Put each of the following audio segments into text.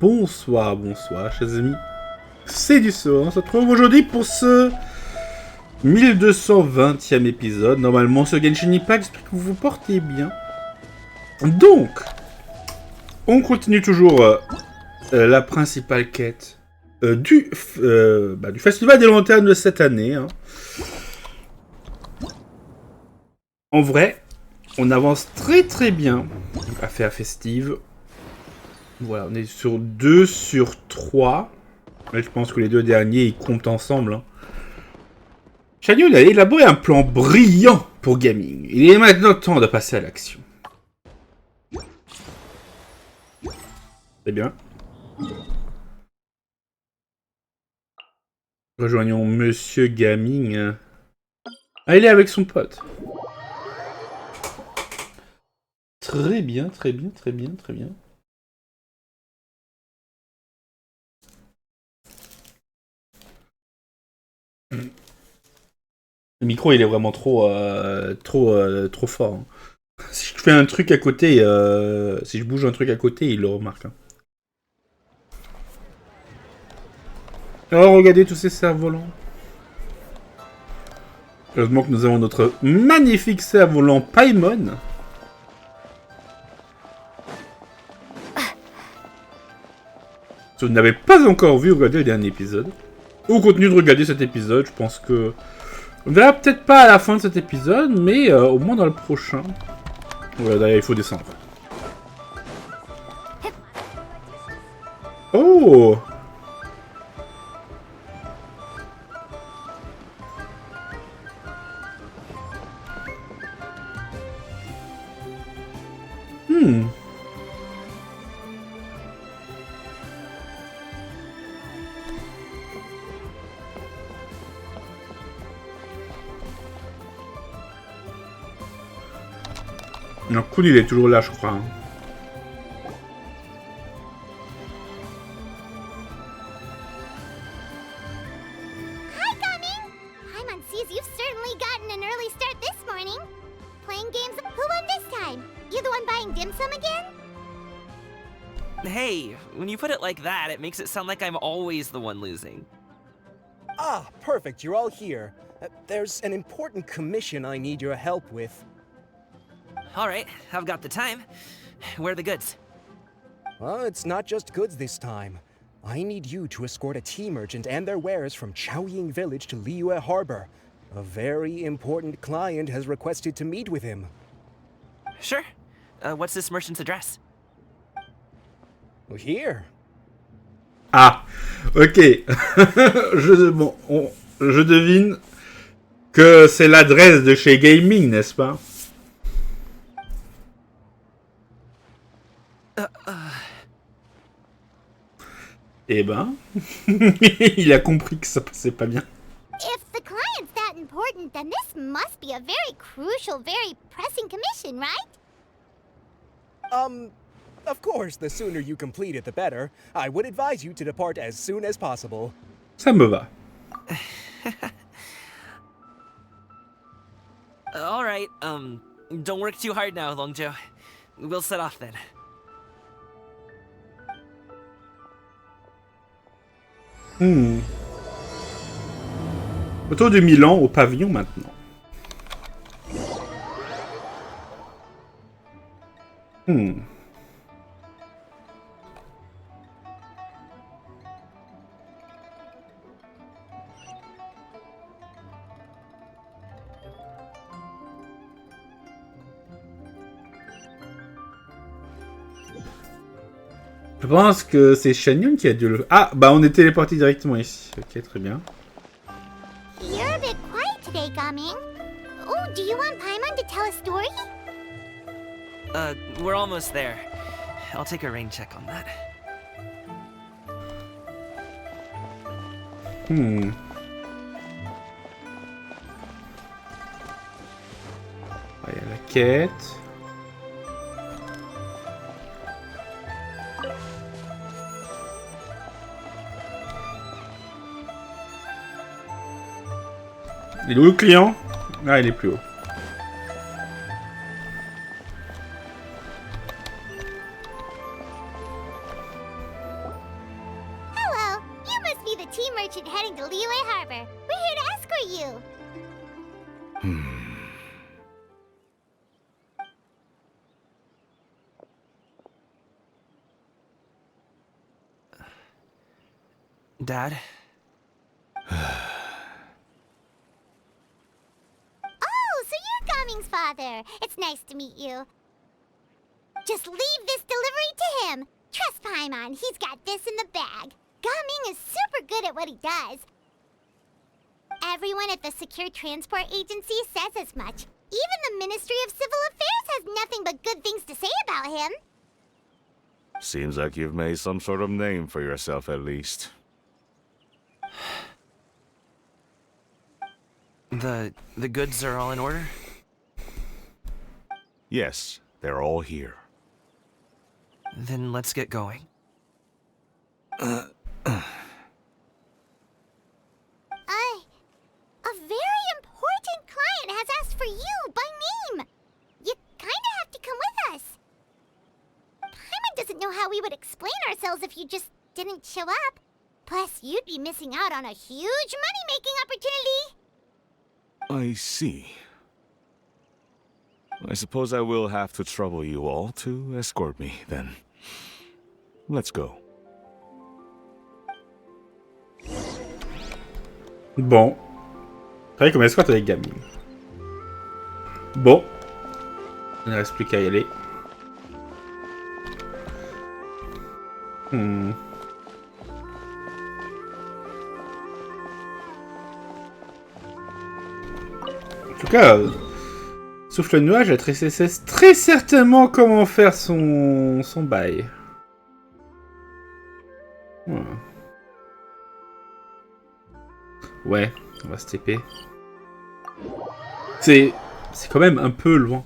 bonsoir, bonsoir, chers amis. C'est Deaso, on se retrouve aujourd'hui pour ce 1220e épisode. Normalement, ce Genshin Impact, j'espère que vous vous portez bien. Donc, on continue toujours la principale quête du Festival des Lanternes de cette année. Hein. En vrai, on avance très très bien. Affaire festive. Voilà, on est sur 2 sur 3. Mais je pense que les deux derniers, ils comptent ensemble. Hein. XIANYUN a élaboré un plan brillant pour gaming. Il est maintenant temps de passer à l'action. C'est bien. Rejoignons Monsieur Gaming. Ah, il est avec son pote. Très bien, très bien, très bien, très bien. Le micro, il est vraiment trop fort. Hein. Si je fais un truc à côté, si je bouge un truc à côté, il le remarque. Hein. Alors, regardez tous ces cerfs-volants. Heureusement que nous avons notre magnifique cerf-volant Paimon. Si vous n'avez pas encore vu, regardez le dernier épisode. Ou continue de regarder cet épisode, je pense que... On verra peut-être pas à la fin de cet épisode, mais au moins dans le prochain. Voilà, d'ailleurs, il faut descendre. Oh! Le coude, il est toujours là, je crois. Hein. Hi, Gaming! Paimon sees you've certainly gotten an early start this morning. Playing games. Who won this time? You the one buying dim sum again? Hey, when you put it like that, it makes it sound like I'm always the one losing. Ah, perfect, you're all here. There's an important commission I need your help with. Alright, I've got the time. Where are the goods? Well, it's not just goods this time. I need you to escort a tea merchant and their wares from Chaoying Village to Liyue Harbor. A very important client has requested to meet with him. Sure. What's this merchant's address? Here. Ah, ok. Je devine que c'est l'adresse de chez Gaming, n'est-ce pas? Eh ben, il a compris que ça passait pas bien. If the client's that important, then this must be a very crucial, very pressing commission, right? Of course, the sooner you complete it, the better. I would advise you to depart as soon as possible. Ça me va. Alright, don't work too hard now, Longjo. We'll set off then. Autour de Milan, au pavillon maintenant. Je pense que c'est XIANYUN qui a dû le... Ah, bah on est téléporté directement ici. Ok, très bien. You're a bit quiet today, Gaming. Oh, do you want Paimon to tell a story? We're almost there. I'll take a rain check on that. Il y a la quête. Il est où le client? Ah, il est plus haut. tea merchant heading to Liyue Harbor. We're here to escort you. Dad? Oh, so you're Gaming's father. It's nice to meet you. Just leave this delivery to him. Trust Paimon, he's got this in the bag. Gaming is super good at what he does. Everyone at the Secure Transport Agency says as much. Even the Ministry of Civil Affairs has nothing but good things to say about him. Seems like you've made some sort of name for yourself at least. The goods are all in order? Yes, they're all here. Then let's get going. A very important client has asked for you by name. You kinda have to come with us. Paimon doesn't know how we would explain ourselves if you just didn't show up. Plus, you'd be missing out on a huge money-making opportunity. I see. I suppose I will have to trouble you all to escort me, then. Let's go. Bon. Pareil comme escorte avec Gaming. Bon. Il ne reste plus qu'à y aller. En tout cas, Souffle Nuage à SSS très certainement comment faire son bail. Ouais, on va se TP. C'est quand même un peu loin.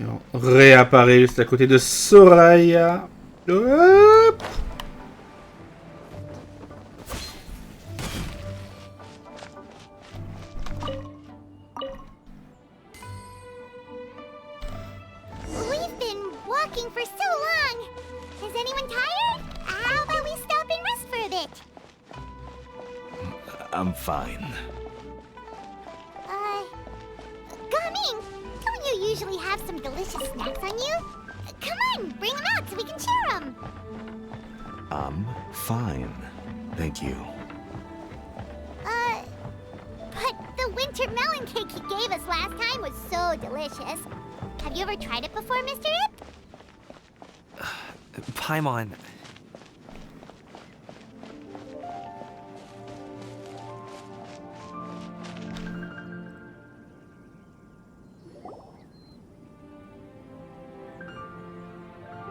Et on réapparaît juste à côté de Soraya. Hop. We've been walking for so long. Is anyone tired? How about we stop and rest for a bit? I'm fine. Gaming, don't you usually have some delicious snacks on you? Come on, bring them out so we can share them. I'm fine. Thank you. But the winter melon cake you gave us last time was so delicious. Have you ever tried it before, Mr. Ip? Paimon.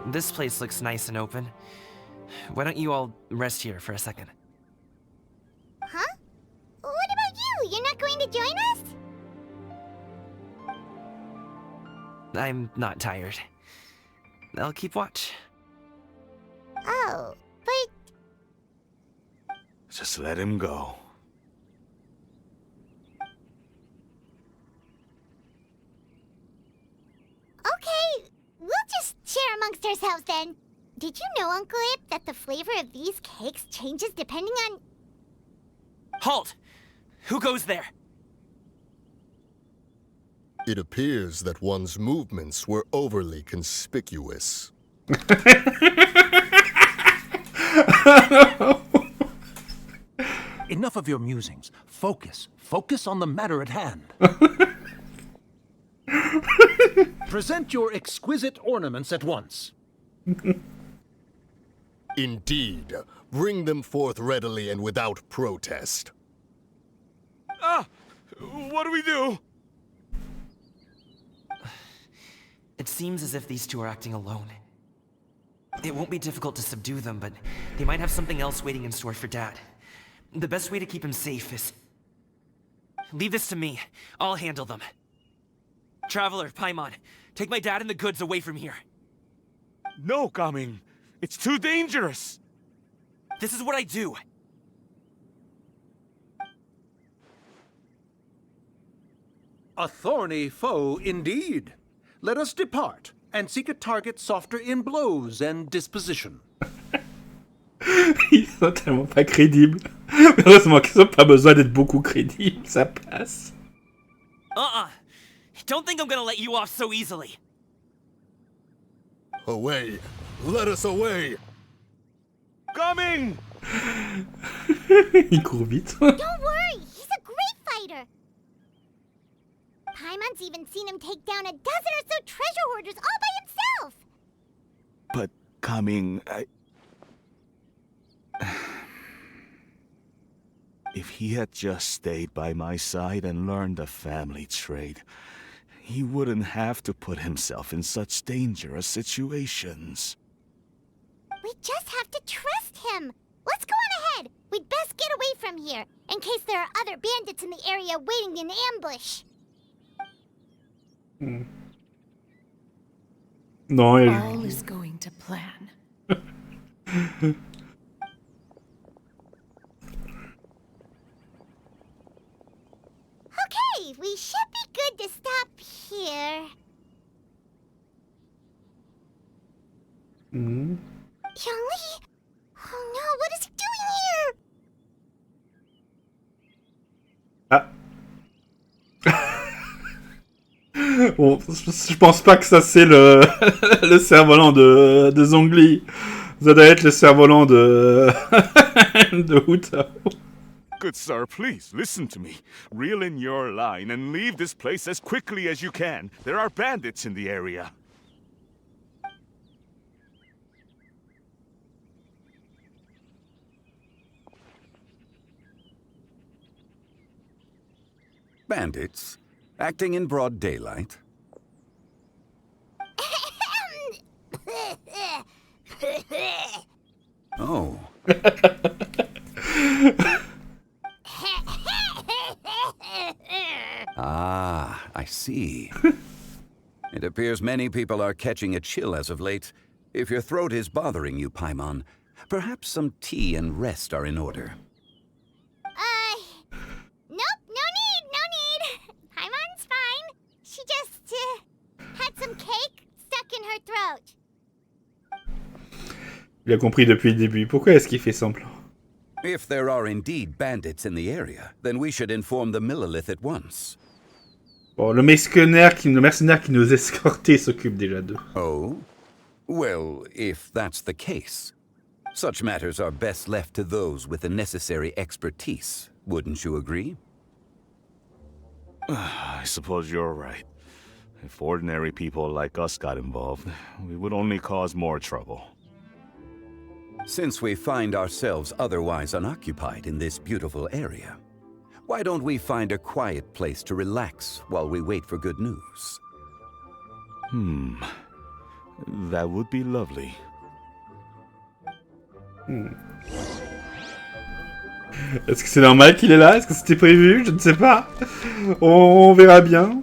This place looks nice and open. Why don't you all rest here for a second? Huh? What about you? You're not going to join us? I'm not tired. I'll keep watch. Oh, but Just let him go. okay, we'll just share amongst ourselves then. Did you know, Uncle Ip, that the flavor of these cakes changes depending on... Halt! Who goes there? It appears that one's movements were overly conspicuous. Enough of your musings. Focus. Focus on the matter at hand. Present your exquisite ornaments at once. Indeed. Bring them forth readily and without protest. What do we do? It seems as if these two are acting alone. It won't be difficult to subdue them, but they might have something else waiting in store for Dad. The best way to keep him safe is... leave this to me. I'll handle them. Traveler, Paimon, take my dad and the goods away from here. No, Gaming. It's too dangerous. This is what I do. A thorny foe indeed. Let us depart and seek a target softer in blows and disposition. Ils sont tellement pas crédibles. Mais heureusement qu'ils ont pas besoin d'être beaucoup crédibles, ça passe. Don't think I'm gonna let you off so easily. Away! Let us away! Coming! Il court vite. Don't worry, he's a great fighter. Paimon's even seen him take down a dozen or so treasure hoarders all by himself. But coming, If he had just stayed by my side and learned the family trade, he wouldn't have to put himself in such dangerous situations. We just have to trust him. Let's go on ahead. We'd best get away from here, in case there are other bandits in the area waiting in ambush. Non, All is going to plan. Okay, we should be good to stop here. Youngly? Oh no, what is he doing here? Ah. Bon, je pense pas que ça c'est le le cerf-volant de Zhongli. Ça doit être le cerf-volant de de Hutao. Good sir, please listen to me. Reel in your line and leave this place as quickly as you can. There are bandits in the area. Bandits? Acting in broad daylight? Oh. Ah, I see. It appears many people are catching a chill as of late. If your throat is bothering you, Paimon, perhaps some tea and rest are in order. Nope, no need. Paimon's fine. She just, had some cake stuck in her throat. Il a compris depuis le début. Pourquoi est-ce qu'il fait semblant? If there are indeed bandits in the area, then we should inform the Millelith at once. Bon, le mercenaire qui nous escortait s'occupe déjà d'eux. Oh? Well, if that's the case, such matters are best left to those with the necessary expertise. Wouldn't you agree? I suppose you're right. If ordinary people like us got involved, we would only cause more trouble. Since we find ourselves otherwise unoccupied in this beautiful area, why don't we find a quiet place to relax while we wait for good news? That would be lovely. Est-ce que c'est normal qu'il est là? Est-ce que c'était prévu? Je ne sais pas. On verra bien.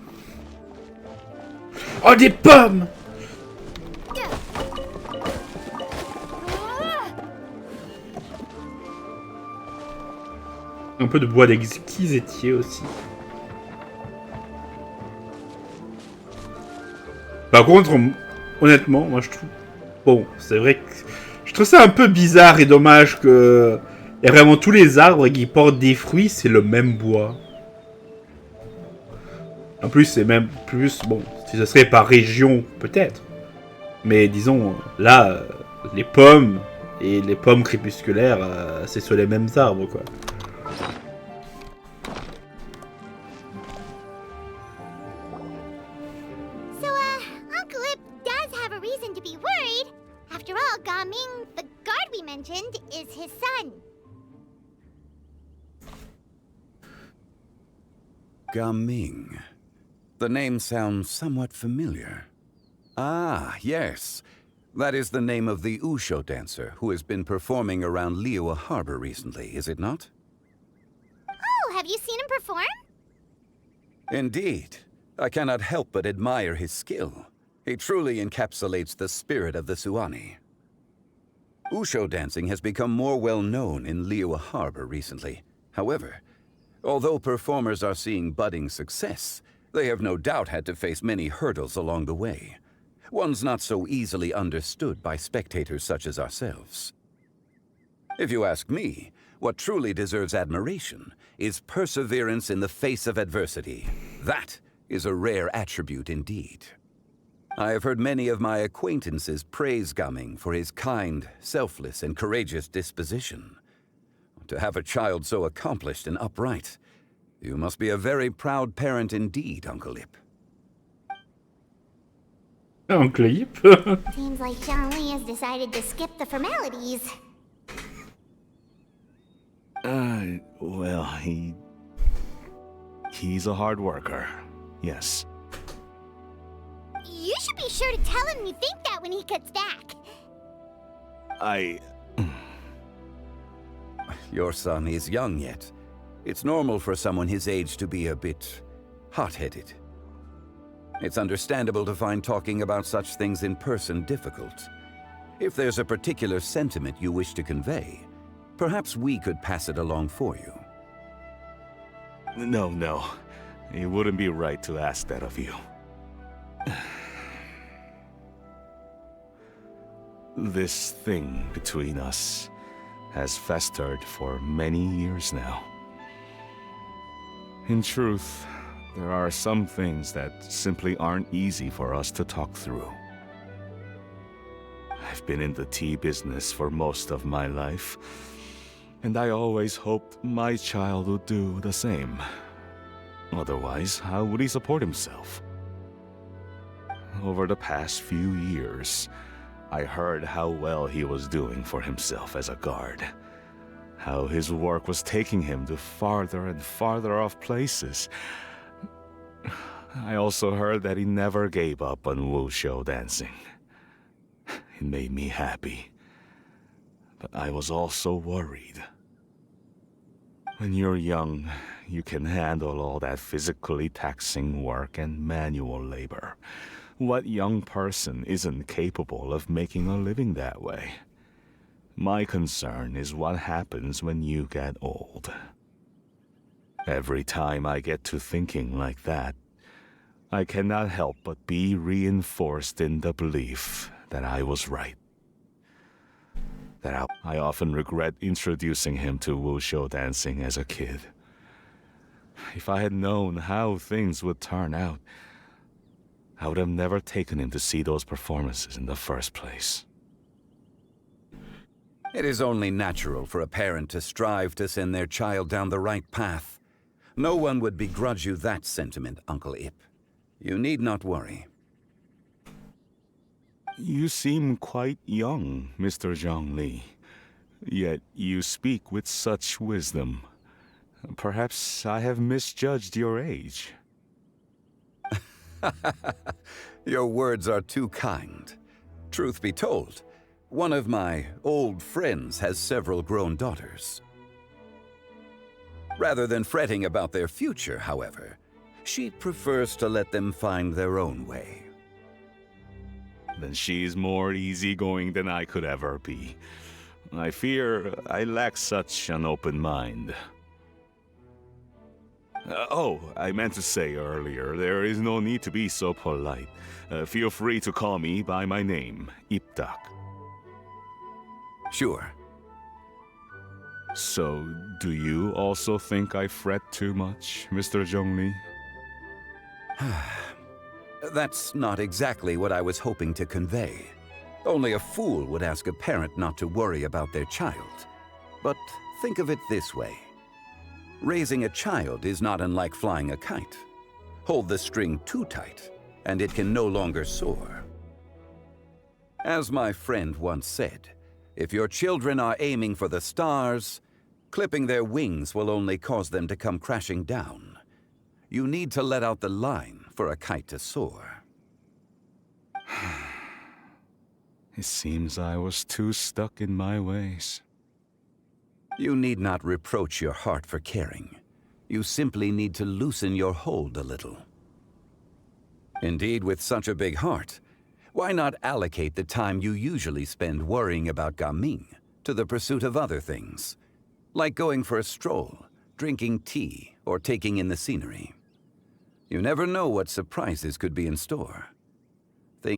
Oh, des pommes! Un peu de bois d'exquisitier aussi. Par contre, honnêtement, moi je trouve... Bon, c'est vrai que... Je trouve ça un peu bizarre et dommage que... Il y a vraiment tous les arbres qui portent des fruits, c'est le même bois. En plus, c'est même plus... Bon, si ce serait par région, peut-être. Mais disons, là, les pommes et les pommes crépusculaires, c'est sur les mêmes arbres, quoi. So, Uncle Ip does have a reason to be worried. After all, Gaming, the guard we mentioned, is his son. Gaming. The name sounds somewhat familiar. Ah, yes. That is the name of the Usho dancer who has been performing around Liyue Harbor recently, is it not? Oh, have you seen him perform? Indeed. I cannot help but admire his skill. He truly encapsulates the spirit of the Suani. Usho dancing has become more well known in Liyue Harbor recently. However, although performers are seeing budding success, They have no doubt had to face many hurdles along the way, ones not so easily understood by spectators such as ourselves. If you ask me, what truly deserves admiration is perseverance in the face of adversity. That is a rare attribute indeed. I have heard many of my acquaintances praise Gaming for his kind, selfless, and courageous disposition. To have a child so accomplished and upright, you must be a very proud parent indeed, Uncle Ip. Uncle Ip. Seems like Zhongli has decided to skip the formalities. Well, he's a hard worker. Yes. You should be sure to tell him you think that when he gets back. Your son is young yet. It's normal for someone his age to be a bit hot-headed. It's understandable to find talking about such things in person difficult. If there's a particular sentiment you wish to convey, perhaps we could pass it along for you. No. It wouldn't be right to ask that of you. This thing between us has festered for many years now. In truth, there are some things that simply aren't easy for us to talk through. I've been in the tea business for most of my life, and I always hoped my child would do the same. Otherwise, how would he support himself? Over the past few years, I heard how well he was doing for himself as a guard. How his work was taking him to farther and farther off places. I also heard that he never gave up on wushou dancing. It made me happy. But I was also worried. When you're young, you can handle all that physically taxing work and manual labor. What young person isn't capable of making a living that way? My concern is what happens when you get old. Every time I get to thinking like that, I cannot help but be reinforced in the belief that I was right. I often regret introducing him to wushou dancing as a kid. If I had known how things would turn out, I would have never taken him to see those performances in the first place. It is only natural for a parent to strive to send their child down the right path. No one would begrudge you that sentiment, Uncle Ip. You need not worry. You seem quite young, Mr. Zhongli. Yet you speak with such wisdom. Perhaps I have misjudged your age. Your words are too kind. Truth be told, one of my old friends has several grown daughters. Rather than fretting about their future, however, she prefers to let them find their own way. Then she's more easygoing than I could ever be. I fear I lack such an open mind. I meant to say earlier, there is no need to be so polite. Feel free to call me by my name, Ipdak. Sure. So, do you also think I fret too much, Mr. Zhongli? That's not exactly what I was hoping to convey. Only a fool would ask a parent not to worry about their child. But think of it this way. Raising a child is not unlike flying a kite. Hold the string too tight, and it can no longer soar. As my friend once said, if your children are aiming for the stars, clipping their wings will only cause them to come crashing down. You need to let out the line for a kite to soar. It seems I was too stuck in my ways. You need not reproach your heart for caring. You simply need to loosen your hold a little. Indeed, with such a big heart, why not allocate the time you usually spend worrying about Gaming to the pursuit of other things, like going for a stroll, drinking tea, or taking in the scenery? You never know what surprises could be in store. They...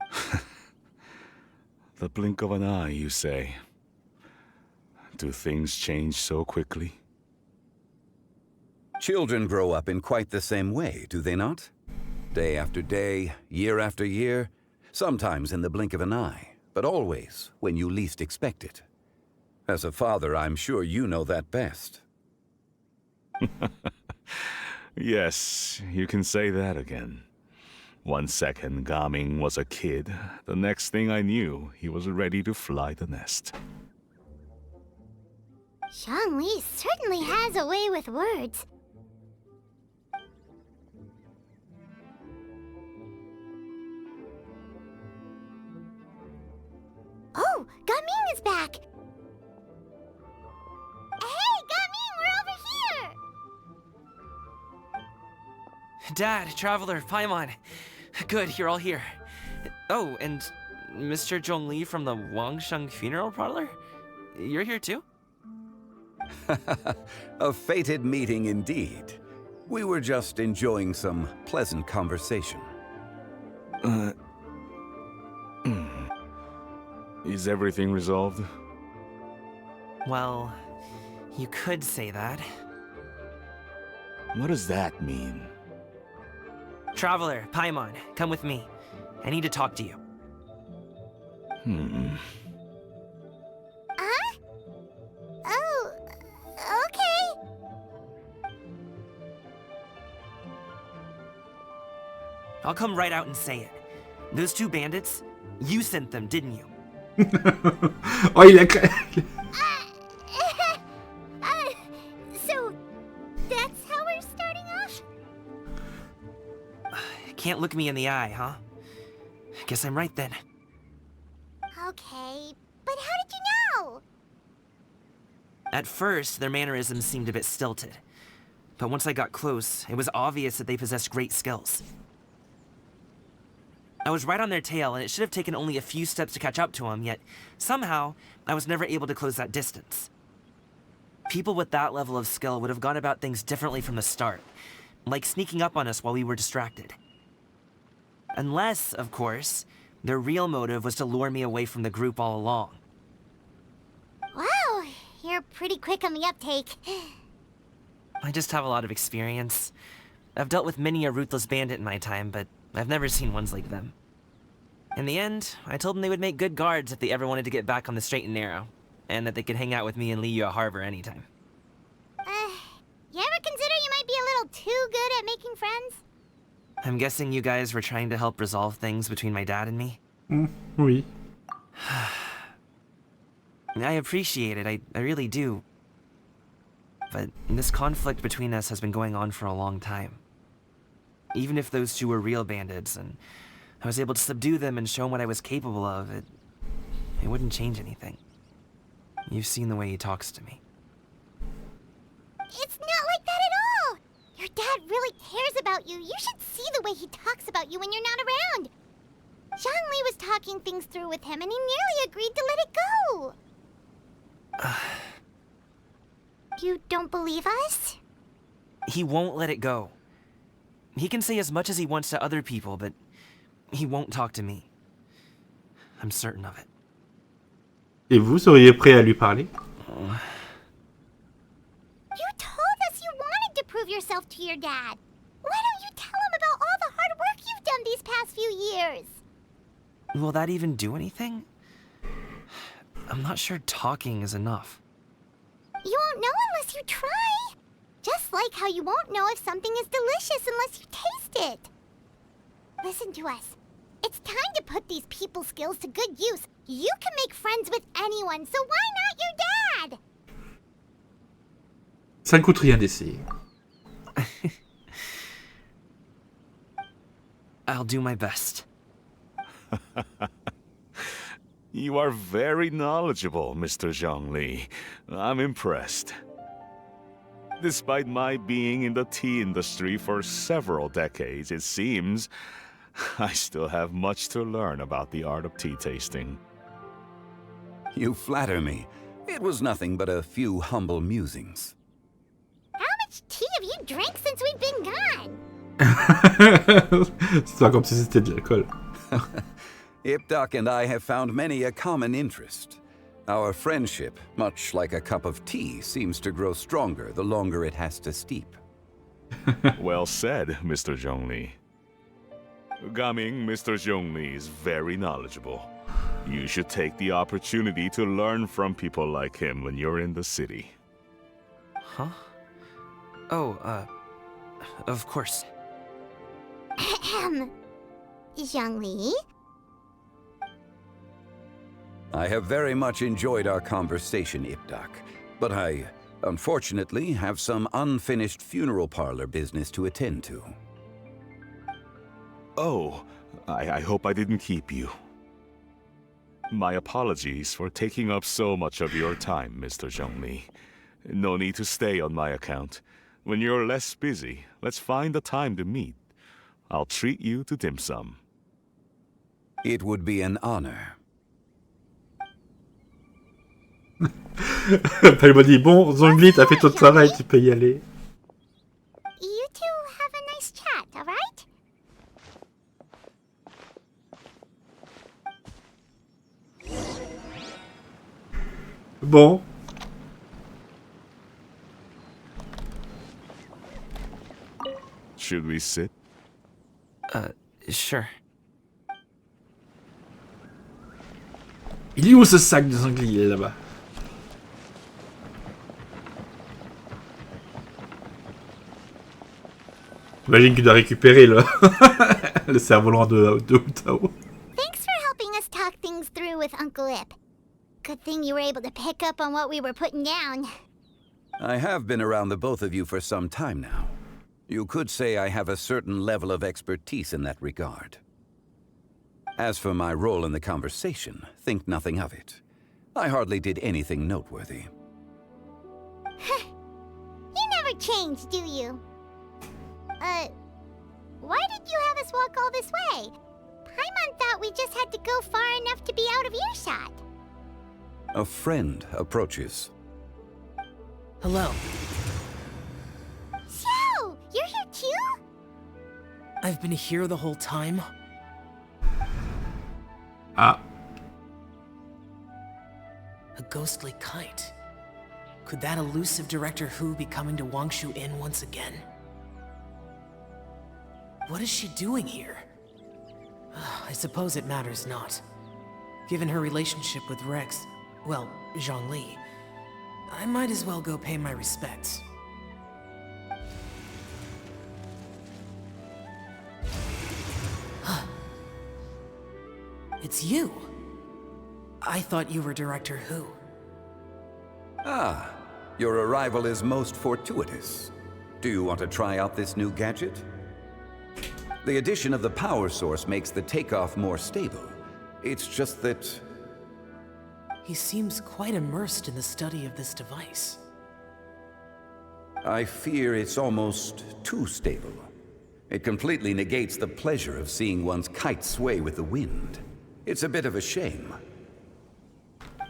The blink of an eye, you say? Do things change so quickly? Children grow up in quite the same way, do they not? Day after day, year after year, sometimes in the blink of an eye, but always when you least expect it. As a father, I'm sure you know that best. Yes, you can say that again. 1 second Gaming was a kid, the next thing I knew, he was ready to fly the nest. Zhongli certainly has a way with words. Oh, Gaming is back! Hey, Gaming, we're over here! Dad, Traveler, Paimon. Good, you're all here. Oh, and Mr. Zhongli from the Wangsheng Funeral Parlor? You're here too? A fated meeting indeed. We were just enjoying some pleasant conversation. Is everything resolved? Well, you could say that. What does that mean? Traveler, Paimon, come with me. I need to talk to you. Huh? Oh, okay. I'll come right out and say it. Those 2 bandits, you sent them, didn't you? Oh, il a... So, that's how we're starting off? Can't look me in the eye, huh? Guess I'm right then. Okay, but how did you know? At first, their mannerisms seemed a bit stilted. But once I got close, it was obvious that they possessed great skills. I was right on their tail, and it should have taken only a few steps to catch up to them, yet somehow, I was never able to close that distance. People with that level of skill would have gone about things differently from the start, like sneaking up on us while we were distracted. Unless, of course, their real motive was to lure me away from the group all along. Wow, you're pretty quick on the uptake. I just have a lot of experience. I've dealt with many a ruthless bandit in my time, but I've never seen ones like them. In the end, I told them they would make good guards if they ever wanted to get back on the straight and narrow, and that they could hang out with me in Liyue Harbor anytime. You ever consider you might be a little too good at making friends? I'm guessing you guys were trying to help resolve things between my dad and me? Oui. I appreciate it, I really do. But this conflict between us has been going on for a long time. Even if those 2 were real bandits, and I was able to subdue them and show them what I was capable of, it wouldn't change anything. You've seen the way he talks to me. It's not like that at all! Your dad really cares about you. You should see the way he talks about you when you're not around. Zhongli was talking things through with him, and he nearly agreed to let it go. You don't believe us? He won't let it go. He can say as much as he wants to other people, but he won't talk to me. I'm certain of it. Et vous seriez prêt à lui parler? You told us you wanted to prove yourself to your dad. Why don't you tell him about all the hard work you've done these past few years? Will that even do anything? I'm not sure talking is enough. You won't know unless you try. Just like how you won't know if something is delicious unless you taste it. Listen to us. It's time to put these people skills to good use. You can make friends with anyone, so why not your dad? Ça ne coûte rien d'essayer. I'll do my best. You are very knowledgeable, Mr. Zhongli. I'm impressed. Despite my being in the tea industry for several decades, it seems I still have much to learn about the art of tea tasting. You flatter me. It was nothing but a few humble musings. How much tea have you drank since we've been gone? C'est pas comme si c'était de l'alcool. Ipdak and I have found many a common interest. Our friendship, much like a cup of tea, seems to grow stronger the longer it has to steep. Well said, Mr. Zhongli. Gaming, Mr. Zhongli is very knowledgeable. You should take the opportunity to learn from people like him when you're in the city. Huh? Oh, of course. Zhongli? I have very much enjoyed our conversation, Ipdak, but I, unfortunately, have some unfinished funeral parlor business to attend to. Oh, I hope I didn't keep you. My apologies for taking up so much of your time, Mr. Zhongli. No need to stay on my account. When you're less busy, let's find a time to meet. I'll treat you to dim sum. It would be an honor. Elle m'a dit, bon, Zhongli, t'as fait ton travail, tu peux y aller. You two have a nice chat, alright? Bon. Should we sit? Sure. Il est où ce sac de Zhongli? Il est là-bas. J'imagine qu'il doit récupérer le cerf-volant de Utao. Thanks for helping us talk things through with Uncle Ip. Good thing you were able to pick up on what we were putting down. I have been around the both of you for some time now. You could say I have a certain level of expertise in that regard. As for my role in the conversation, think nothing of it. I hardly did anything noteworthy. You never change, do you? Why did you have us walk all this way? Paimon thought we just had to go far enough to be out of earshot. A friend approaches. Hello. So, you're here too? I've been here the whole time. Ah. A ghostly kite. Could that elusive Director Hu be coming to Wangshu Inn once again? What is she doing here? I suppose it matters not. Given her relationship with Rex, well, Zhongli, I might as well go pay my respects. It's you! I thought you were Director Hu. Ah, your arrival is most fortuitous. Do you want to try out this new gadget? The addition of the power source makes the takeoff more stable. It's just that... He seems quite immersed in the study of this device. I fear it's almost too stable. It completely negates the pleasure of seeing one's kite sway with the wind. It's a bit of a shame.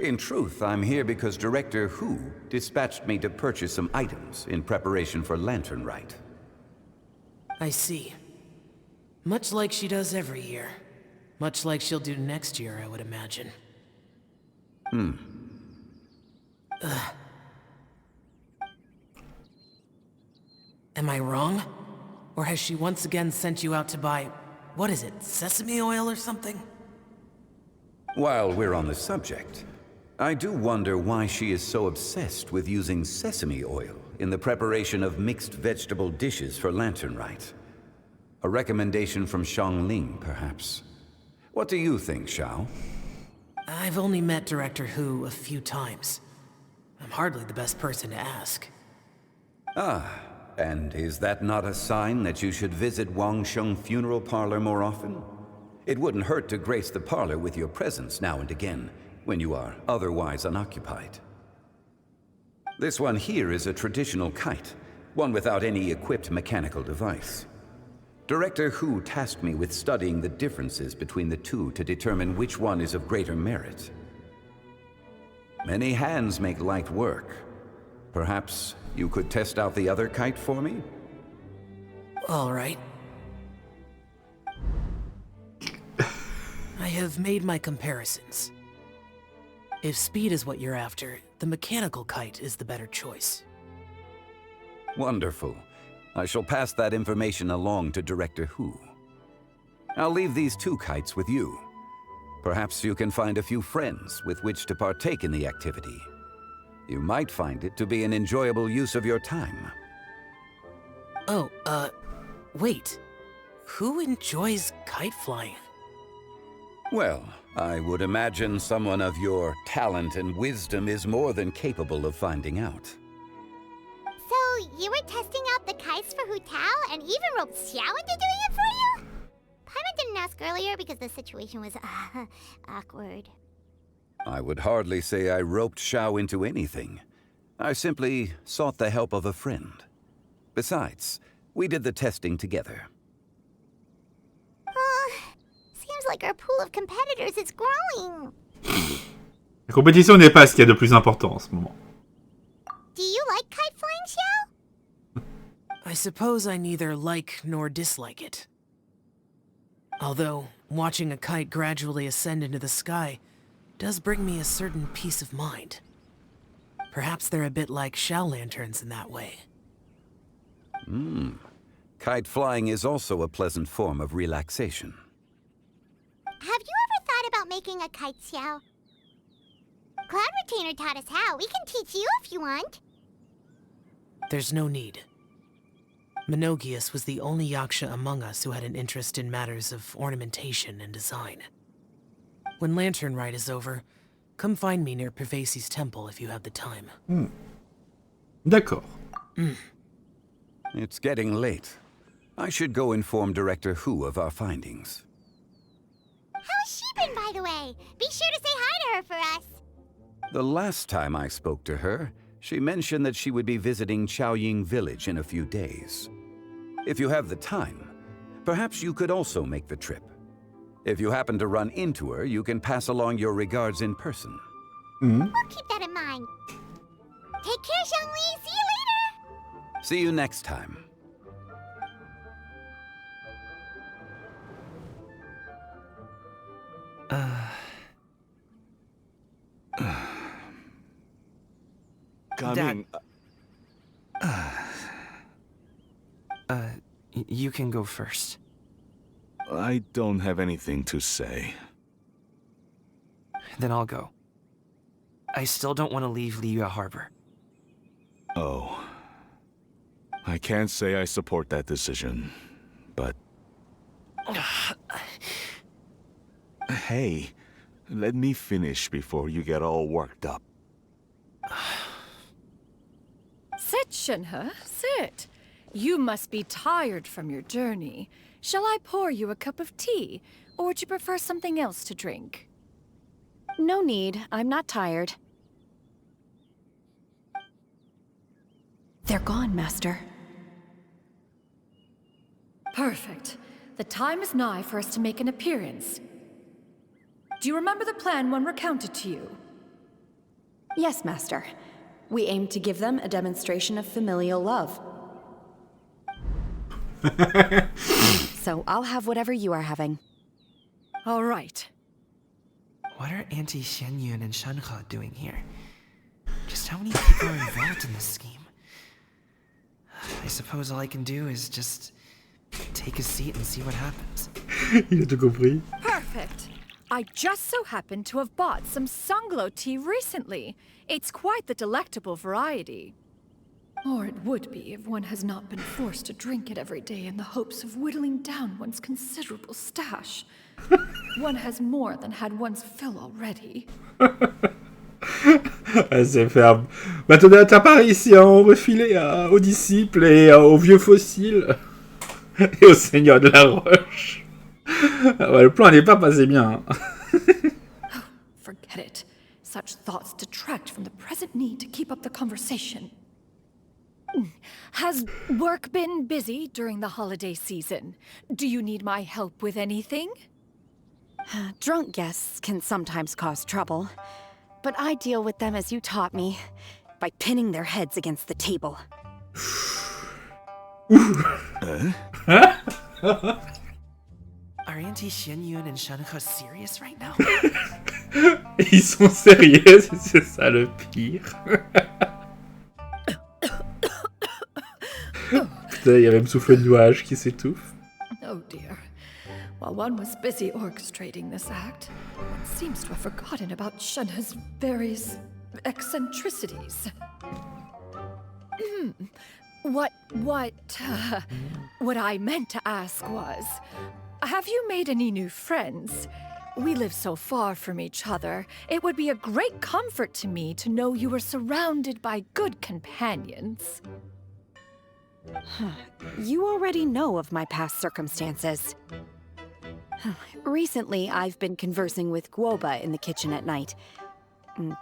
In truth, I'm here because Director Hu dispatched me to purchase some items in preparation for Lantern Rite. I see. Much like she does every year. Much like she'll do next year, I would imagine. Am I wrong? Or has she once again sent you out to buy, what is it, sesame oil or something? While we're on the subject, I do wonder why she is so obsessed with using sesame oil in the preparation of mixed vegetable dishes for Lantern Rite. A recommendation from Xiangling, perhaps. What do you think, Xiao? I've only met Director Hu a few times. I'm hardly the best person to ask. Ah, and is that not a sign that you should visit Wangsheng Funeral Parlor more often? It wouldn't hurt to grace the parlor with your presence now and again, when you are otherwise unoccupied. This one here is a traditional kite, one without any equipped mechanical device. Director Hu tasked me with studying the differences between the two to determine which one is of greater merit. Many hands make light work. Perhaps you could test out the other kite for me? All right. I have made my comparisons. If speed is what you're after, the mechanical kite is the better choice. Wonderful. I shall pass that information along to Director Hu. I'll leave these 2 kites with you. Perhaps you can find a few friends with which to partake in the activity. You might find it to be an enjoyable use of your time. Oh, wait. Who enjoys kite flying? Well, I would imagine someone of your talent and wisdom is more than capable of finding out. So, you were testing out the kites for Hu Tao and even roped Xiao into doing it for you? Paimon didn't ask earlier because the situation was awkward. I would hardly say I roped Xiao into anything. I simply sought the help of a friend. Besides, we did the testing together. Seems like our pool of competitors is growing. La compétition n'est pas ce qu'il y a de plus important en ce moment. Do you like kite flying, Xiao? I suppose I neither like nor dislike it. Although, watching a kite gradually ascend into the sky does bring me a certain peace of mind. Perhaps they're a bit like Xiao lanterns in that way. Kite flying is also a pleasant form of relaxation. Have you ever thought about making a kite, Xiao? Cloud Retainer taught us how. We can teach you if you want. There's no need. Menogius was the only yaksha among us who had an interest in matters of ornamentation and design. When Lantern Rite is over, come find me near Pervasi's temple if you have the time. D'accord. It's getting late. I should go inform Director Hu of our findings. How's she been, by the way? Be sure to say hi to her for us. The last time I spoke to her, she mentioned that she would be visiting Qiaoying village in a few days. If you have the time, perhaps you could also make the trip. If you happen to run into her, you can pass along your regards in person. We'll keep that in mind. Take care, Zhongli. See you later. See you next time. Coming. You can go first. I don't have anything to say. Then I'll go. I still don't want to leave Liyue Harbor. Oh. I can't say I support that decision, but... Hey, let me finish before you get all worked up. Sit, Shenhe, sit. You must be tired from your journey. Shall I pour you a cup of tea, or would you prefer something else to drink? No need. I'm not tired. They're gone, Master. Perfect. The time is nigh for us to make an appearance. Do you remember the plan one recounted to you? Yes, Master. We aim to give them a demonstration of familial love. So I'll have whatever you are having. All right. What are Auntie XIANYUN and Shenhe doing here? Just how many people are involved in this scheme? I suppose all I can do is just take a seat and see what happens. Il a tout compris. Perfect. I just so happen to have bought some Sunglow tea recently. It's quite the delectable variety. Or it would be if one has not been forced to drink it every day in the hopes of whittling down one's considerable stash. One has more than had one's fill already. C'est ferme. Bah, tenez ta part ici, hein, on refilait aux disciples et aux vieux fossiles. Et au seigneur de la roche. Ouais, le plan n'est pas passé bien. Oh, forget it. Such thoughts detract from the present need to keep up the conversation. Has work been busy during the holiday season? Do you need my help with anything? Drunk guests can sometimes cause trouble, but I deal with them as you taught me, by pinning their heads against the table. Are Are Auntie XIANYUN and Shenhe serious right now? Ils sont sérieux, c'est ça le pire. Putain, il y a même Souffle de Nuage qui s'étouffe. Oh dear. While one was busy orchestrating this act, one seems to have forgotten about Shenhe's various eccentricities. What I meant to ask was, have you made any new friends? We live so far from each other, it would be a great comfort to me to know you were surrounded by good companions. You already know of my past circumstances. Recently, I've been conversing with Guoba in the kitchen at night.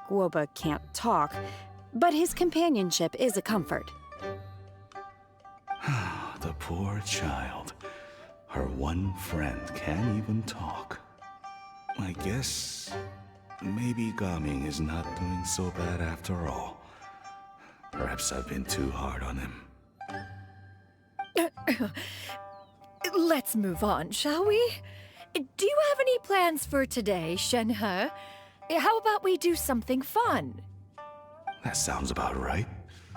Guoba can't talk, but his companionship is a comfort. The poor child. Her one friend can't even talk. I guess maybe Gaming is not doing so bad after all. Perhaps I've been too hard on him. Let's move on, shall we? Do you have any plans for today, Shenhe? How about we do something fun? That sounds about right.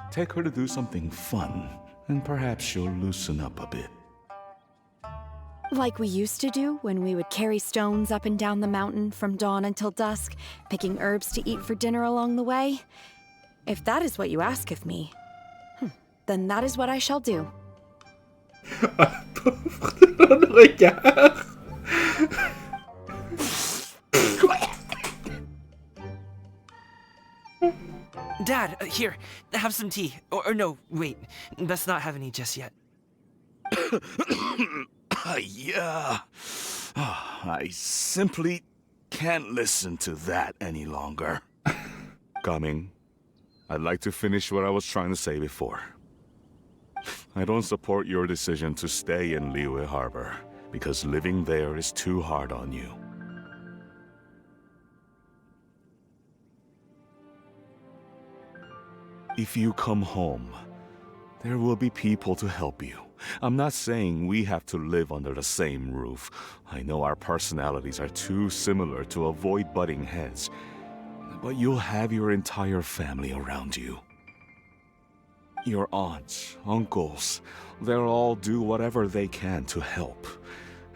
Take her to do something fun, and perhaps she'll loosen up a bit. Like we used to do when we would carry stones up and down the mountain from dawn until dusk, picking herbs to eat for dinner along the way. If that is what you ask of me, then that is what I shall do. Regard. Dad, here, have some tea. Or no, wait, best not have any just yet. Yeah. I simply can't listen to that any longer. Gaming, I'd like to finish what I was trying to say before. I don't support your decision to stay in Liyue Harbor, because living there is too hard on you. If you come home, there will be people to help you. I'm not saying we have to live under the same roof. I know our personalities are too similar to avoid butting heads. But you'll have your entire family around you. Your aunts, uncles, they'll all do whatever they can to help.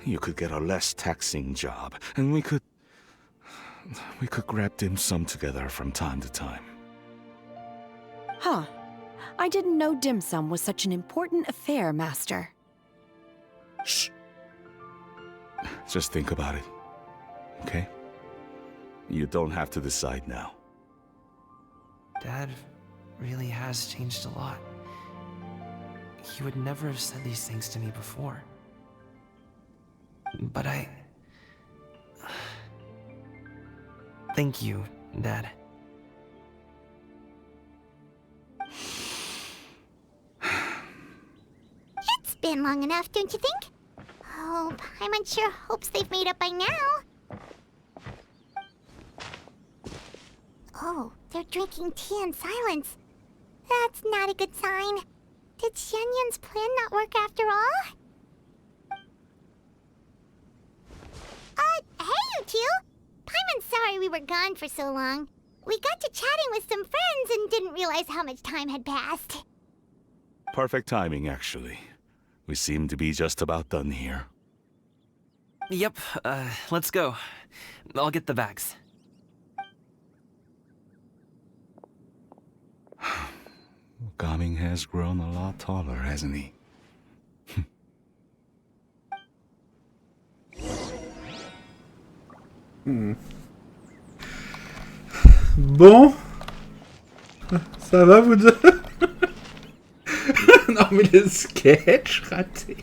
You could get a less taxing job, and we could grab dim sum together from time to time. Huh. I didn't know dim sum was such an important affair, Master. Shh. Just think about it, okay? You don't have to decide now. Dad really has changed a lot. He would never have said these things to me before. But thank you, Dad. It's been long enough, don't you think? Oh, Paimon sure hopes they've made up by now. Oh, they're drinking tea in silence. That's not a good sign. Did XIANYUN's plan not work after all? Hey you two! Paimon's sorry we were gone for so long. We got to chatting with some friends and didn't realize how much time had passed. Perfect timing, actually. We seem to be just about done here. Yep, let's go. I'll get the bags. Gaming has grown a lot taller, hasn't he? Bon. Ça va vous deux? Non mais le sketch raté.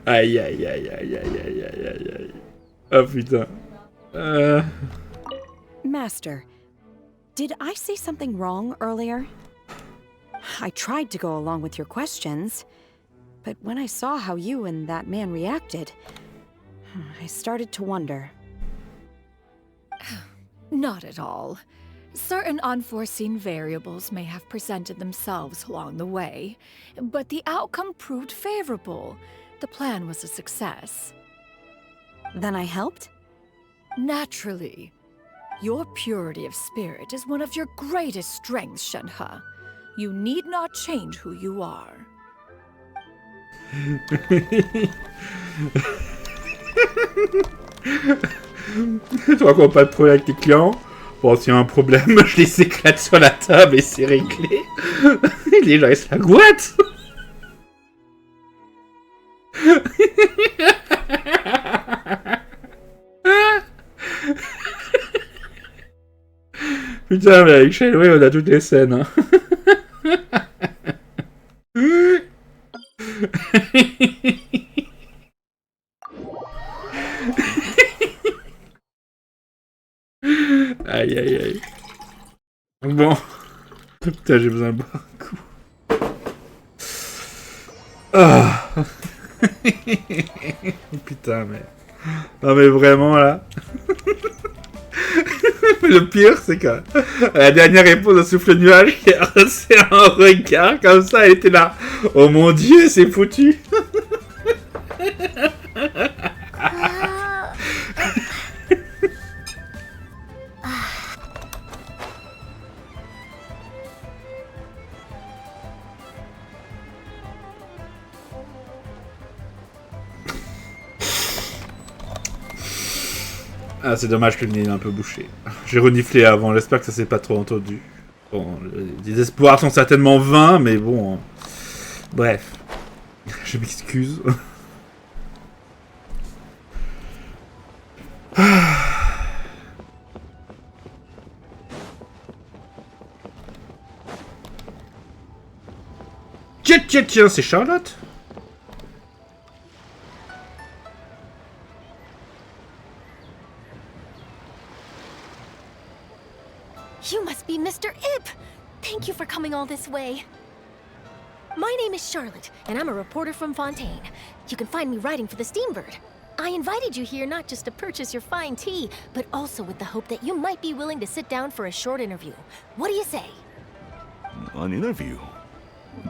Aïe aïe aïe aïe aïe aïe aïe aïe aïe. Oh putain. Master, did I say something wrong earlier? I tried to go along with your questions, but when I saw how you and that man reacted, I started to wonder. Not at all. Certain unforeseen variables may have presented themselves along the way, but the outcome proved favorable. The plan was a success. Then I helped? Naturally. Your purity of spirit is one of your greatest strengths, Shenhe. You need not change who you are. Tu vois pas de problème avec tes clients? Bon, s'il y a un problème, je les éclate sur la table et c'est réglé. Les gens, ils se la gouattent. Putain, mais avec Shenhe, on a toutes les scènes. Hein. Aïe, aïe, aïe. Bon. Putain, j'ai besoin de boire un coup. Ah. Putain, mais... Non, mais vraiment, là... Le pire, c'est que la dernière réponse à Souffle Nuage, c'est un regard comme ça, elle était là. Oh mon dieu, c'est foutu. Ah, c'est dommage que le nez est un peu bouché. J'ai reniflé avant, j'espère que ça s'est pas trop entendu. Bon, les espoirs sont certainement vains, mais bon... Hein. Bref. Je m'excuse. Tiens, c'est Charlotte? You must be Mr. Ip! Thank you for coming all this way. My name is Charlotte, and I'm a reporter from Fontaine. You can find me writing for the Steambird. I invited you here not just to purchase your fine tea, but also with the hope that you might be willing to sit down for a short interview. What do you say? An interview?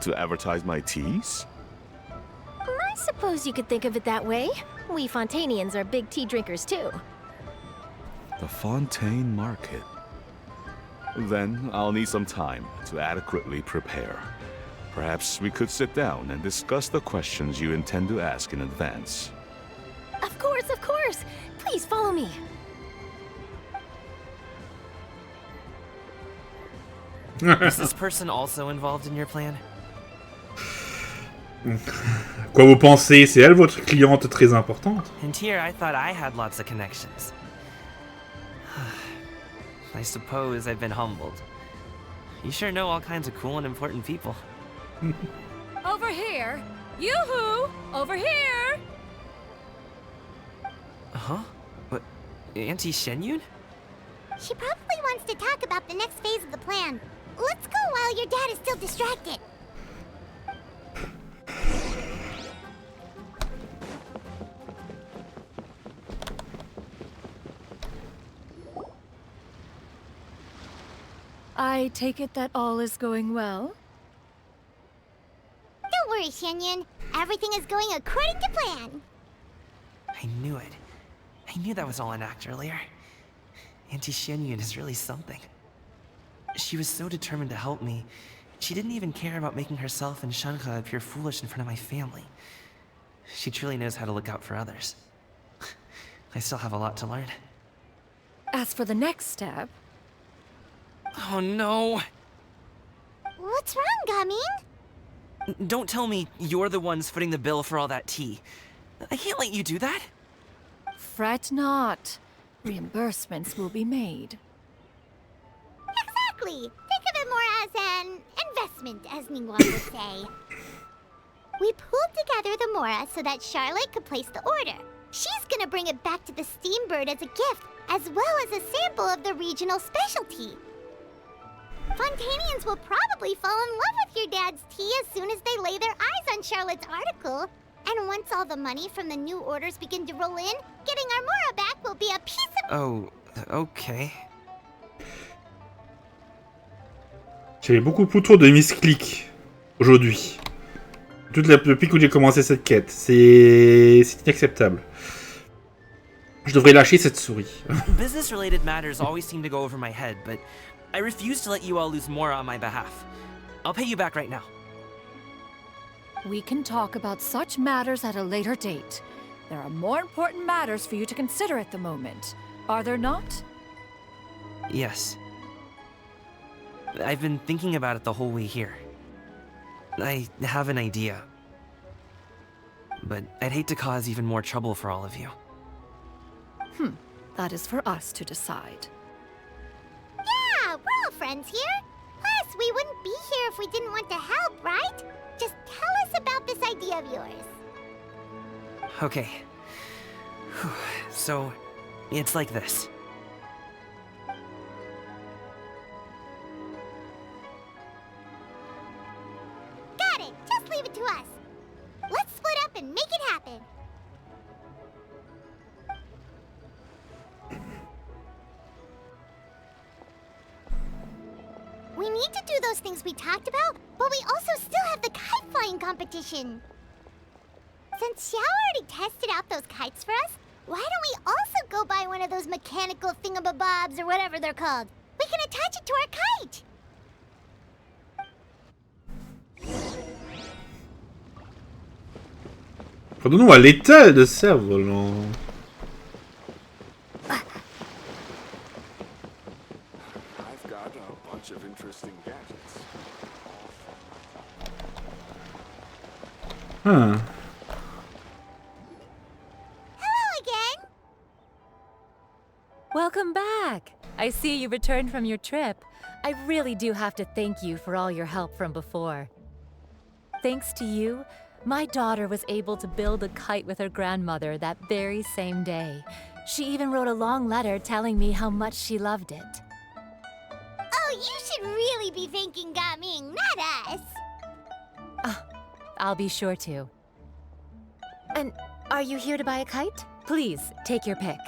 To advertise my teas? I suppose you could think of it that way. We Fontainians are big tea drinkers too. The Fontaine Market. Then I'll need some time to adequately prepare. Perhaps we could sit down and discuss the questions you intend to ask in advance. Of course, of course! Please follow me. Is this person also involved in your plan? Quoi vous pensez? C'est elle votre cliente très importante? And here I thought I had lots of connections. I suppose I've been humbled. You sure know all kinds of cool and important people. Over here! Yoo-hoo! Over here! Huh? What? Auntie XIANYUN? She probably wants to talk about the next phase of the plan. Let's go while your dad is still distracted. I take it that all is going well? Don't worry, XIANYUN. Everything is going according to plan. I knew it. I knew that was all an act earlier. Auntie XIANYUN is really something. She was so determined to help me. She didn't even care about making herself and Shenhe appear foolish in front of my family. She truly knows how to look out for others. I still have a lot to learn. As for the next step... Oh no! What's wrong, Gaming? Don't tell me you're the ones footing the bill for all that tea. I can't let you do that. Fret not. Reimbursements will be made. Exactly! Think of it more as an investment, as Ningguang would say. We pulled together the Mora so that Charlotte could place the order. She's gonna bring it back to the Steambird as a gift, as well as a sample of the regional specialty. Fontainians will probably fall in love with your dad's tea as soon as they lay their eyes on Charlotte's article. And once all the money from the new orders begin to roll in, getting our Mora back will be a piece of... Oh, okay. J'avais beaucoup trop de misclics aujourd'hui. Depuis que j'ai commencé cette quête. C'est inacceptable. Je devrais lâcher cette souris. Business-related matters always seem to go over my head, but I refuse to let you all lose more on my behalf. I'll pay you back right now. We can talk about such matters at a later date. There are more important matters for you to consider at the moment. Are there not? Yes. I've been thinking about it the whole way here. I have an idea. But I'd hate to cause even more trouble for all of you. That is for us to decide. Yeah, we're all friends here. Plus, we wouldn't be here if we didn't want to help, right? Just tell us about this idea of yours. Okay. So, it's like this. Got it. Just leave it to us. Let's split up and make it happen. We need to do those things we talked about, but we also still have the kite flying competition. Since Xiao already tested out those kites for us, why don't we also go buy one of those mechanical thingamabobs or whatever they're called? We can attach it to our kite. Prenons-nous à l'état de cerf-volant. I've got a bunch of interesting gadgets. Huh. Hello again. Welcome back! I see you returned from your trip. I really do have to thank you for all your help from before. Thanks to you, my daughter was able to build a kite with her grandmother that very same day. She even wrote a long letter telling me how much she loved it. Oh, you should really be thanking Gaming, not us. I'll be sure to. And are you here to buy a kite? Please, take your pick.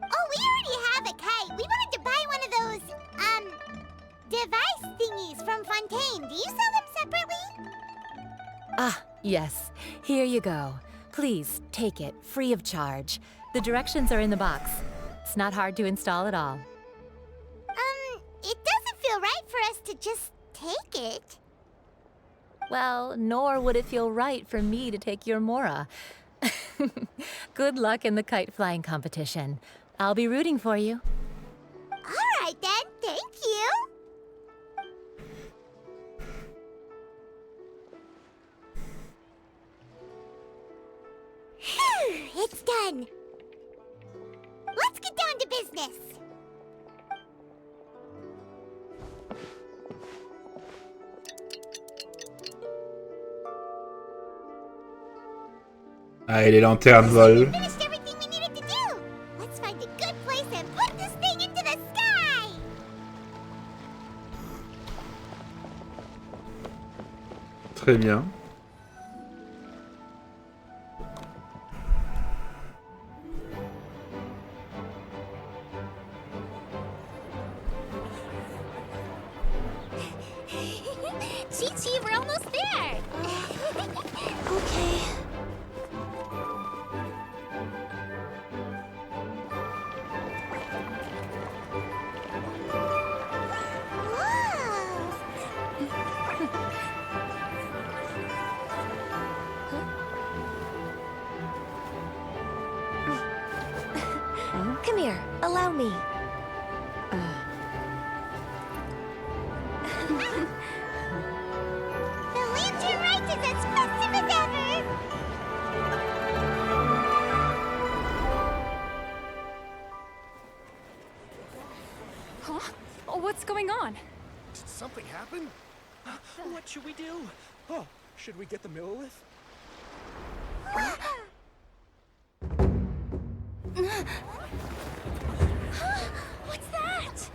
Oh, we already have a kite. We wanted to buy one of those, device thingies from Fontaine. Do you sell them separately? Ah, yes. Here you go. Please, take it, free of charge. The directions are in the box. It's not hard to install at all. It doesn't feel right for us to just take it. Well, nor would it feel right for me to take your Mora. Good luck in the kite flying competition. I'll be rooting for you. All right then, thank you. Phew, it's done. Let's get down to business. Allez, les lanternes volent. Finished everything we needed to do. Let's find a good place and put this thing into the sky. Très bien. Chi-Chi, we're almost there. Okay. Come here, allow me. The lantern rite is as festive as ever! Huh? Oh, what's going on? Did something happen? What should we do? Oh, should we get the Millilith? What's that?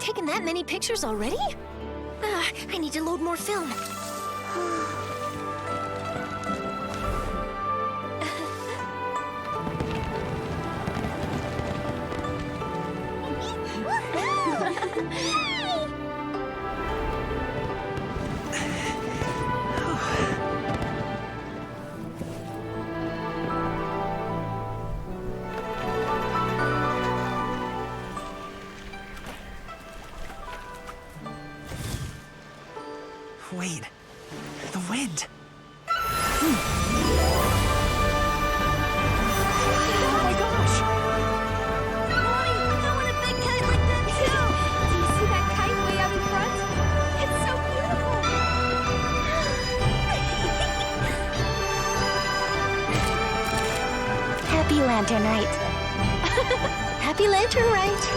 taken that many pictures already? I need to load more film. Wait, the wind. Oh my gosh! Mommy, I want a big kite like that too! Do you see that kite way out in front? It's so beautiful! Happy Lantern Rite. Happy Lantern Rite!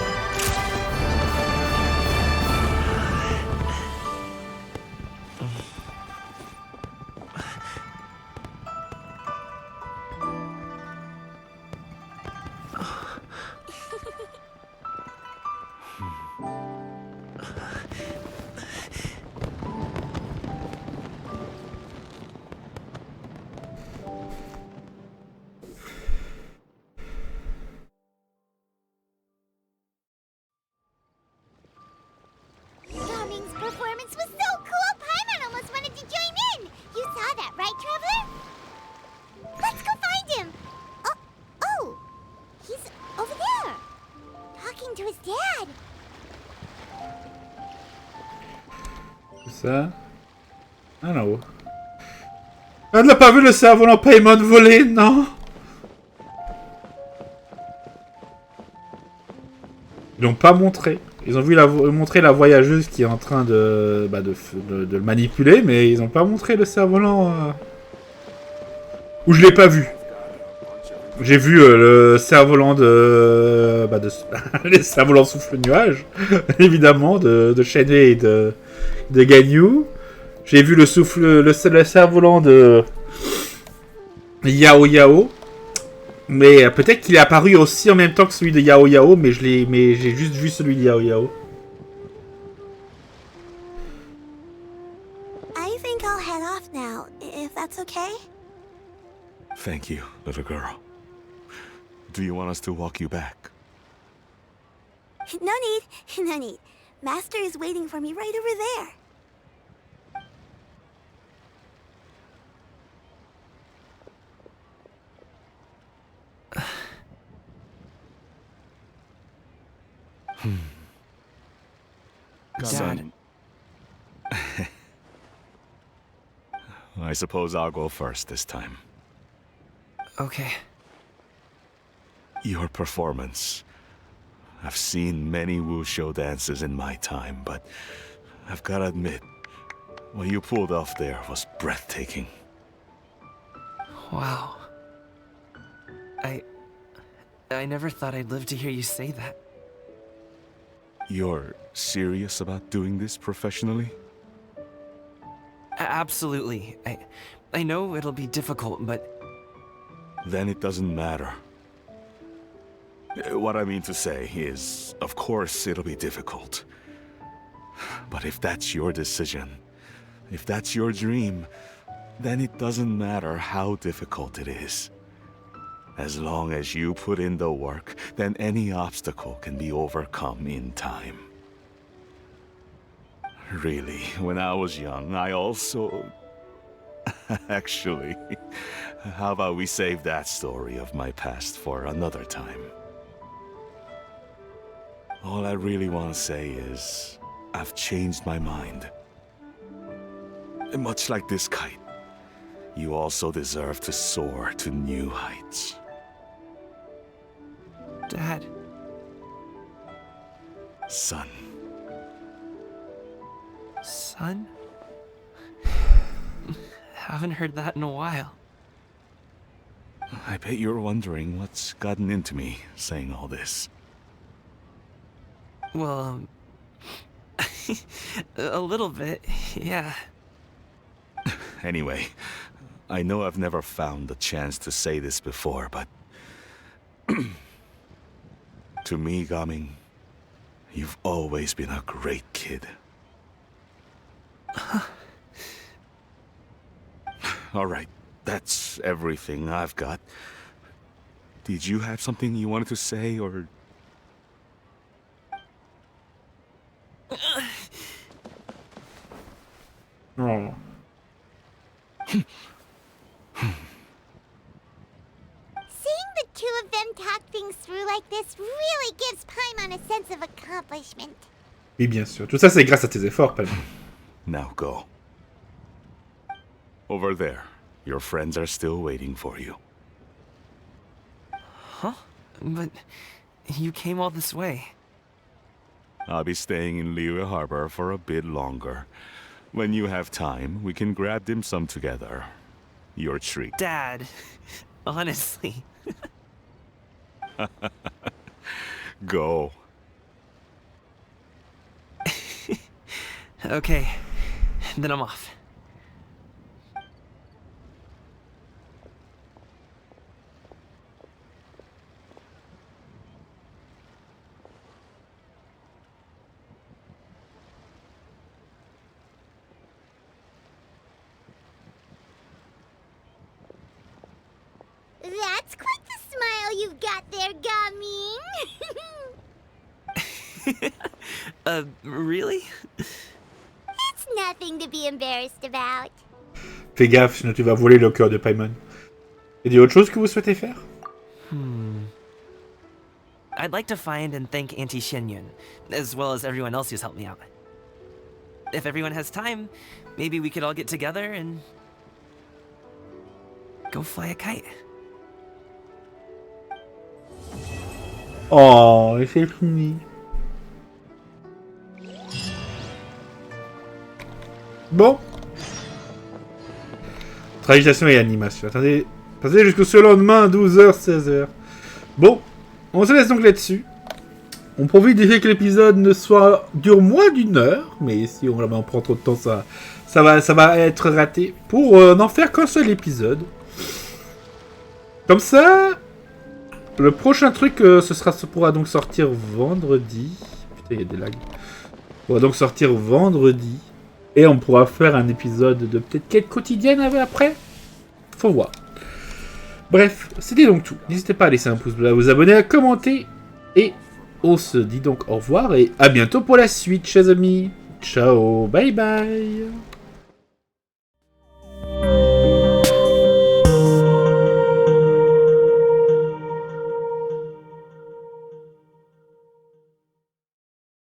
Gaming's performance was so cool, Paimon almost wanted to join in! You saw that, right, Traveler? Let's go find him! Oh! He's over there! Talking to his dad! Ça. Ah non. Elle n'a pas vu le cerf-volant Paimon voler, non? Ils l'ont pas montré. Ils ont vu montrer la voyageuse qui est en train de le manipuler, mais ils ont pas montré le cerf-volant. Ou je l'ai pas vu. J'ai vu le cerf-volant les cerfs-volants souffle-nuage, évidemment, de Shenmue et de Ganyu. J'ai vu le cerf-volant de Yao Yao. Mais peut-être qu'il est apparu aussi en même temps que celui de Yao Yao, mais j'ai juste vu celui de Yao Yao. I think I'll head off now, if that's okay? Thank you, little girl. Do you want us to walk you back? No need. Master is waiting for me right over there. Dad. I suppose I'll go first this time. Okay. Your performance. I've seen many wushou dances in my time, but I've gotta admit, what you pulled off there was breathtaking. Wow. I never thought I'd live to hear you say that. You're serious about doing this professionally? Absolutely. I know it'll be difficult, but... Then it doesn't matter. What I mean to say is, of course it'll be difficult. But if that's your decision, if that's your dream, then it doesn't matter how difficult it is. As long as you put in the work, then any obstacle can be overcome in time. Really, when I was young, I also... Actually, how about we save that story of my past for another time? All I really want to say is, I've changed my mind. Much like this kite, you also deserve to soar to new heights. Dad. Son. Son? Haven't heard that in a while. I bet you're wondering what's gotten into me saying all this. Well, a little bit, yeah. Anyway, I know I've never found the chance to say this before, but... to me, Gaming, You've always been a great kid. All right, that's everything I've got. Did you have something you wanted to say, or... Oh. Seeing the two of them talk things through like this really gives Paimon a sense of accomplishment. Oui, bien sûr. Tout ça, c'est grâce à tes efforts, Paimon. Now go. Over there. Your friends are still waiting for you. Huh? But you came all this way. I'll be staying in Liyue Harbor for a bit longer. When you have time, we can grab dim sum together. Your treat. Dad, honestly. Go. Okay, then I'm off. That's quite the smile you've got there, Gaming. Really? It's nothing to be embarrassed about. Fais gaffe, sinon tu vas voler le cœur de Paimon. Il y a autre chose que vous souhaitez faire? I'd like to find and thank Auntie XIANYUN, as well as everyone else who's helped me out. If everyone has time, maybe we could all get together and... go fly a kite. Oh, c'est fini. Bon. Traduction et animation. Attendez jusqu'au lendemain, 12h, 16h. Bon, on se laisse donc là-dessus. On profite du fait que l'épisode dure moins d'une heure, mais si on prend trop de temps, ça va être raté, pour n'en faire qu'un seul épisode. Comme ça, le prochain truc, ça pourra donc sortir vendredi. Putain, il y a des lags. Ça pourra donc sortir vendredi. Et on pourra faire un épisode de peut-être quête quotidienne après. Faut voir. Bref, c'était donc tout. N'hésitez pas à laisser un pouce bleu, à vous abonner, à commenter. Et on se dit donc au revoir et à bientôt pour la suite, chers amis. Ciao, bye bye.